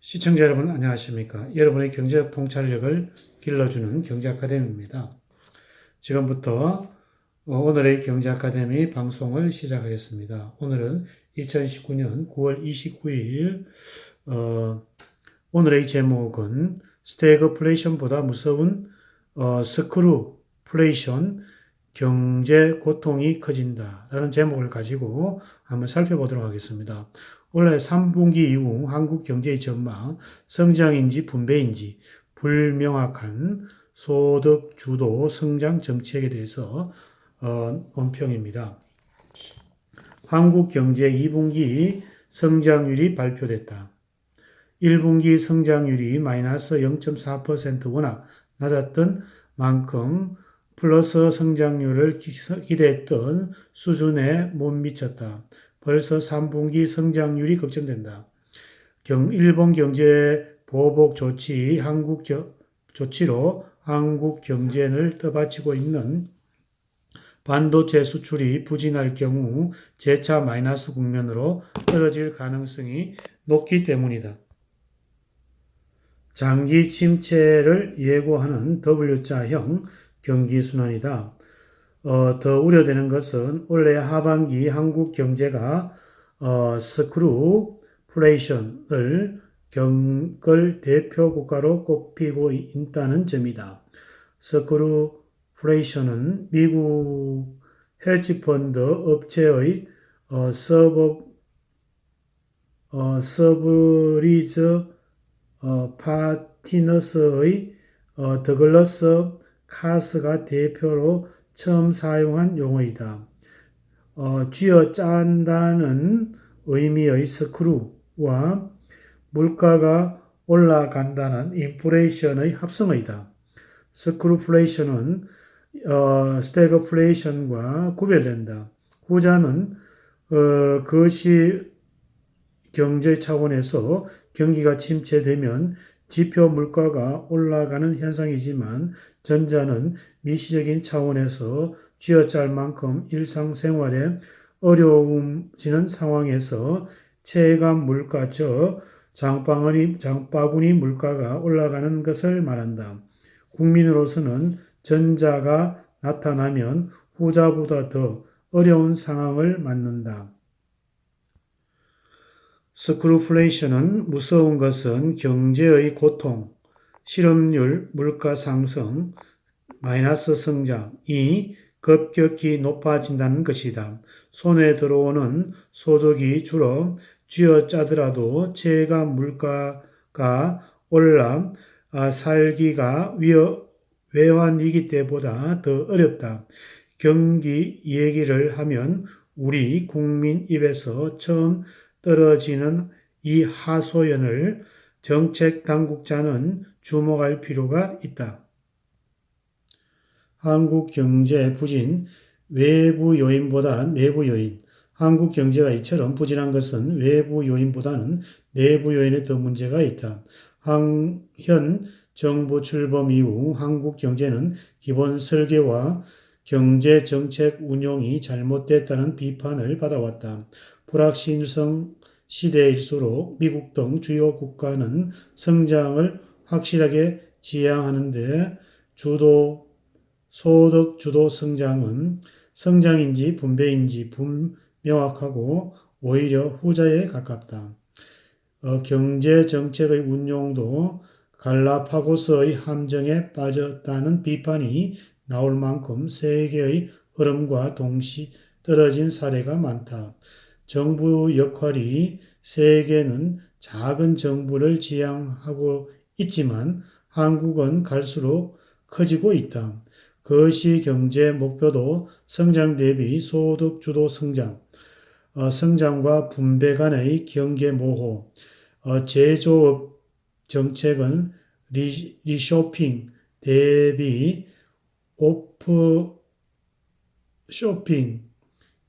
시청자 여러분 안녕하십니까? 여러분의 경제적 통찰력을 길러주는 경제아카데미입니다. 지금부터 오늘의 경제아카데미 방송을 시작하겠습니다. 오늘은 2019년 9월 29일 오늘의 제목은 스태그플레이션보다 무서운 스크루플레이션, 경제 고통이 커진다 라는 제목을 가지고 한번 살펴보도록 하겠습니다. 올해 3분기 이후 한국 경제의 전망, 성장인지 분배인지 불명확한 소득 주도 성장 정책에 대해서 논평입니다. 한국 경제 2분기 성장률이 발표됐다. 1분기 성장률이 마이너스 0.4% 워낙 낮았던 만큼 플러스 성장률을 기대했던 수준에 못 미쳤다. 벌써 3분기 성장률이 걱정된다. 일본 경제 보복 조치로 한국 경제를 떠받치고 있는 반도체 수출이 부진할 경우 재차 마이너스 국면으로 떨어질 가능성이 높기 때문이다. 장기 침체를 예고하는 W자형 경기순환이다. 더 우려되는 것은 올해 하반기 한국 경제가 스크루플레이션을 겪을 대표 국가로 꼽히고 있다는 점이다. 스크루플레이션은 미국 헤지펀드 업체의 서브리즈 파티너스의 더글러스 카스가 대표로 처음 사용한 용어이다. 쥐어짠다는 의미의 스크루와 물가가 올라간다는 인플레이션의 합성어이다. 스크루플레이션은 스태그플레이션과 구별된다. 후자는 그것이 경제 차원에서 경기가 침체되면 지표 물가가 올라가는 현상이지만 전자는 미시적인 차원에서 쥐어짤 만큼 일상생활에 어려움지는 상황에서 체감 물가, 즉 장바구니 물가가 올라가는 것을 말한다. 국민으로서는 전자가 나타나면 후자보다 더 어려운 상황을 맞는다. 스크루플레이션은 무서운 것은 경제의 고통, 실업률, 물가 상승, 마이너스 성장이 급격히 높아진다는 것이다. 손에 들어오는 소득이 줄어 쥐어짜더라도 체감 물가가 올라 살기가 외환위기 때보다 더 어렵다. 경기 얘기를 하면 우리 국민 입에서 처음 떨어지는 이 하소연을 정책 당국자는 주목할 필요가 있다. 한국 경제 부진, 외부 요인보다 내부 요인. 한국 경제가 이처럼 부진한 것은 외부 요인보다는 내부 요인에 더 문제가 있다. 현 정부 출범 이후 한국 경제는 기본 설계와 경제 정책 운용이 잘못됐다는 비판을 받아왔다. 불확실성 시대일수록 미국 등 주요 국가는 성장을 확실하게 지향하는데 소득 주도 성장은 성장인지 분배인지 불명확하고 오히려 후자에 가깝다. 경제 정책의 운용도 갈라파고스의 함정에 빠졌다는 비판이 나올 만큼 세계의 흐름과 동시 떨어진 사례가 많다. 정부 역할이 세계는 작은 정부를 지향하고 있지만 한국은 갈수록 커지고 있다. 그것이 경제 목표도 성장 대비 소득 주도 성장, 성장과 분배 간의 경계 모호, 제조업 정책은 리쇼핑 대비 오프쇼핑,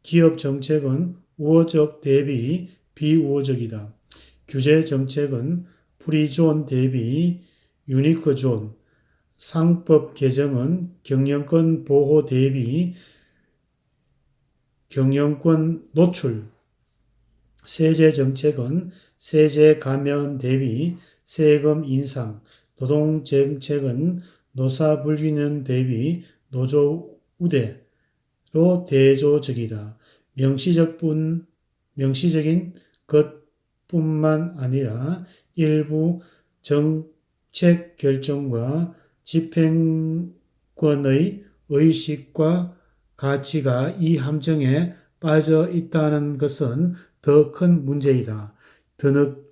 기업 정책은 우호적 대비 비우호적이다. 규제 정책은 프리존 대비 유니크존, 상법 개정은 경영권 보호 대비 경영권 노출, 세제 정책은 세제 감면 대비 세금 인상, 노동정책은 노사 불균형 대비 노조 우대로 대조적이다. 명시적인 것뿐만 아니라 일부 정책 결정과 집행권의 의식과 가치가 이 함정에 빠져 있다는 것은 더 큰 문제이다.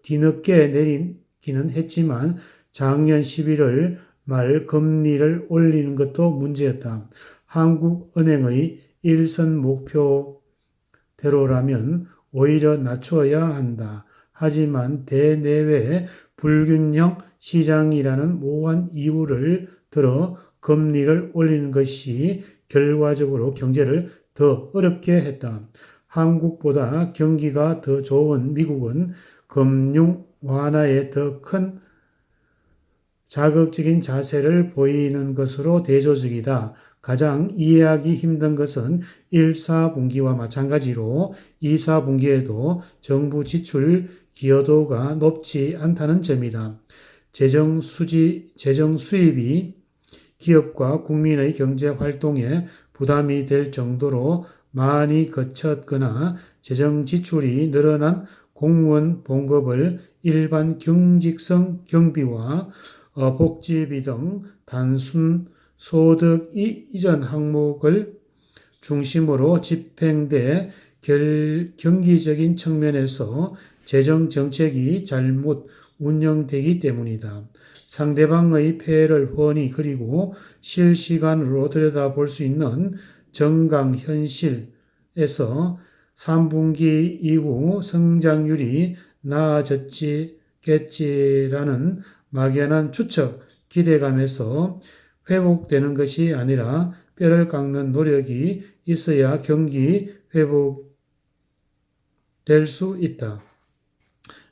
뒤늦게 내리기는 했지만 작년 11월 말 금리를 올리는 것도 문제였다. 한국은행의 일선 목표대로라면 오히려 낮춰야 한다. 하지만 대내외 불균형 시장이라는 모호한 이유를 들어 금리를 올리는 것이 결과적으로 경제를 더 어렵게 했다. 한국보다 경기가 더 좋은 미국은 금융 완화에 더 큰 자극적인 자세를 보이는 것으로 대조적이다. 가장 이해하기 힘든 것은 1, 4분기와 마찬가지로 2, 4분기에도 정부 지출 기여도가 높지 않다는 점이다. 재정 수입이 기업과 국민의 경제 활동에 부담이 될 정도로 많이 거쳤거나 재정 지출이 늘어난 공무원 봉급을 일반 경직성 경비와 복지비 등 단순 소득 이전 항목을 중심으로 집행돼 경기적인 측면에서 재정 정책이 잘못 운영되기 때문이다. 상대방의 폐해를 훤히 그리고 실시간으로 들여다볼 수 있는 정강 현실에서 3분기 이후 성장률이 나아졌겠지라는 막연한 추측, 기대감에서 회복되는 것이 아니라 뼈를 깎는 노력이 있어야 경기 회복될 수 있다.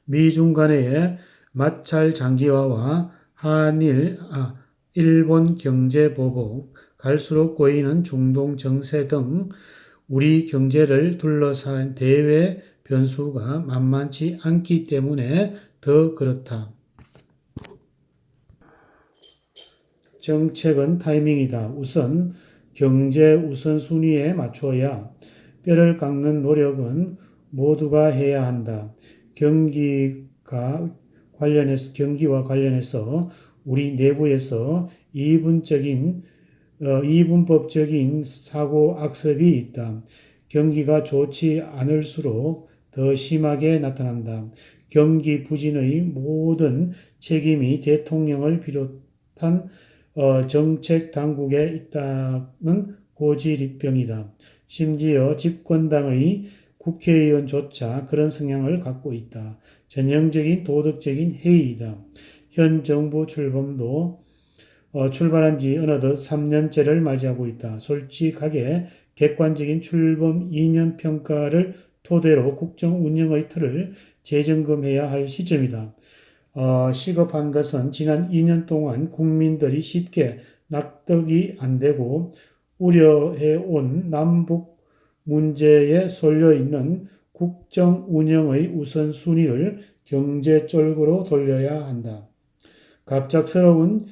미중 간의 마찰 장기화와 일본 경제 보복, 갈수록 고이는 중동 정세 등 우리 경제를 둘러싼 대외 변수가 만만치 않기 때문에 더 그렇다. 정책은 타이밍이다. 우선 경제 우선순위에 맞추어야 뼈를 깎는 노력은 모두가 해야 한다. 경기와 관련해서 우리 내부에서 이분법적인 사고 악습이 있다. 경기가 좋지 않을수록 더 심하게 나타난다. 경기 부진의 모든 책임이 대통령을 비롯한 정책 당국에 있다는 고질병이다. 심지어 집권당의 국회의원조차 그런 성향을 갖고 있다. 전형적인 도덕적인 해이다. 현 정부 출범한 지 어느덧 3년째를 맞이하고 있다. 솔직하게 객관적인 출범 2년 평가를 토대로 국정 운영의 틀을 재점검해야 할 시점이다. 시급한 것은 지난 2년 동안 국민들이 쉽게 납득이 안 되고 우려해온 남북 문제에 쏠려있는 국정 운영의 우선순위를 경제 쪽으로 돌려야 한다. 갑작스러운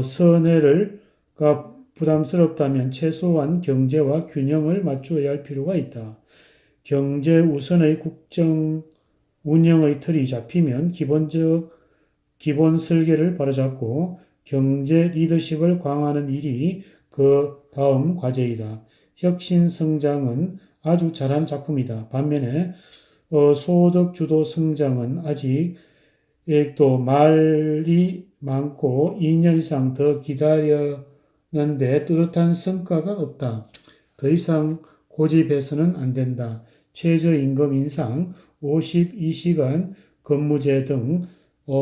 선회가 부담스럽다면 최소한 경제와 균형을 맞추어야 할 필요가 있다. 경제 우선의 국정 운영의 틀이 잡히면 기본 설계를 바로잡고 경제 리더십을 강화하는 일이 그 다음 과제이다. 혁신 성장은 아주 잘한 작품이다. 반면에 소득 주도 성장은 아직 또 말이 많고 2년 이상 더 기다렸는데 뚜렷한 성과가 없다. 더 이상 고집해서는 안 된다. 최저임금 인상, 52시간 근무제 등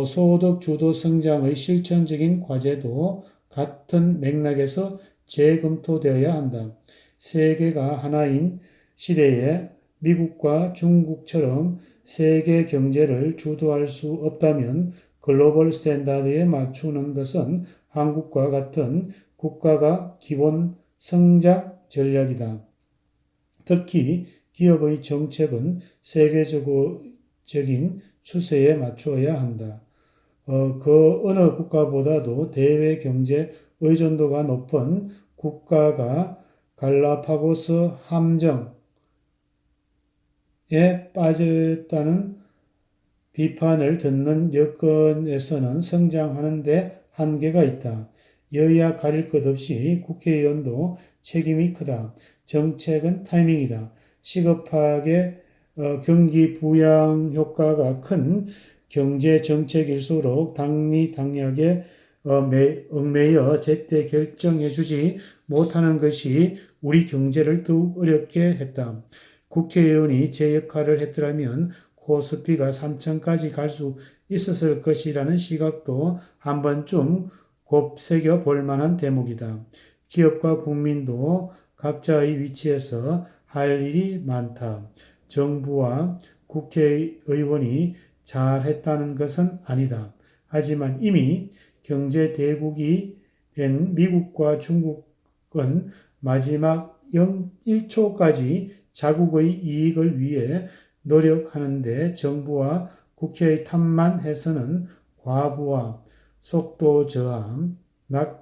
소득 주도 성장의 실천적인 과제도 같은 맥락에서 재검토되어야 한다. 세계가 하나인 시대에 미국과 중국처럼 세계 경제를 주도할 수 없다면 글로벌 스탠다드에 맞추는 것은 한국과 같은 국가가 기본 성장 전략이다. 특히 기업의 정책은 세계적인 추세에 맞추어야 한다. 그 어느 국가보다도 대외 경제 의존도가 높은 국가가 갈라파고스 함정에 빠졌다는 비판을 듣는 여건에서는 성장하는 데 한계가 있다. 여야 가릴 것 없이 국회의원도 책임이 크다. 정책은 타이밍이다. 시급하게 경기 부양 효과가 큰 경제 정책일수록 당리당략에 얽매여 제때 결정해주지 못하는 것이 우리 경제를 더욱 어렵게 했다. 국회의원이 제 역할을 했더라면 코스피가 3천까지 갈 수 있었을 것이라는 시각도 한 번쯤 곱새겨 볼 만한 대목이다. 기업과 국민도 각자의 위치에서 할 일이 많다. 정부와 국회의원이 잘했다는 것은 아니다. 하지만 이미 경제 대국이 된 미국과 중국은 마지막 1초까지 자국의 이익을 위해 노력하는데 정부와 국회의 탓만 해서는 과부하, 속도 저항,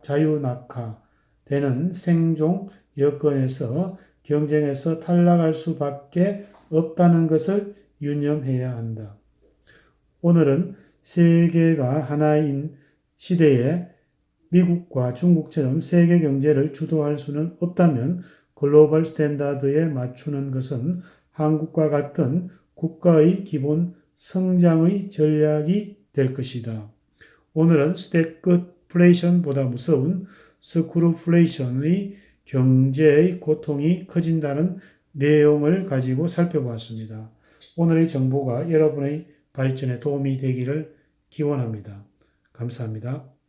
자유 낙하되는 생존 여건에서 경쟁에서 탈락할 수밖에 없다는 것을 유념해야 한다. 오늘은 세계가 하나인 시대에 미국과 중국처럼 세계 경제를 주도할 수는 없다면 글로벌 스탠다드에 맞추는 것은 한국과 같은 국가의 기본 성장의 전략이 될 것이다. 오늘은 스태그플레이션보다 무서운 스크루플레이션의 경제의 고통이 커진다는 내용을 가지고 살펴보았습니다. 오늘의 정보가 여러분의 발전에 도움이 되기를 기원합니다. 감사합니다.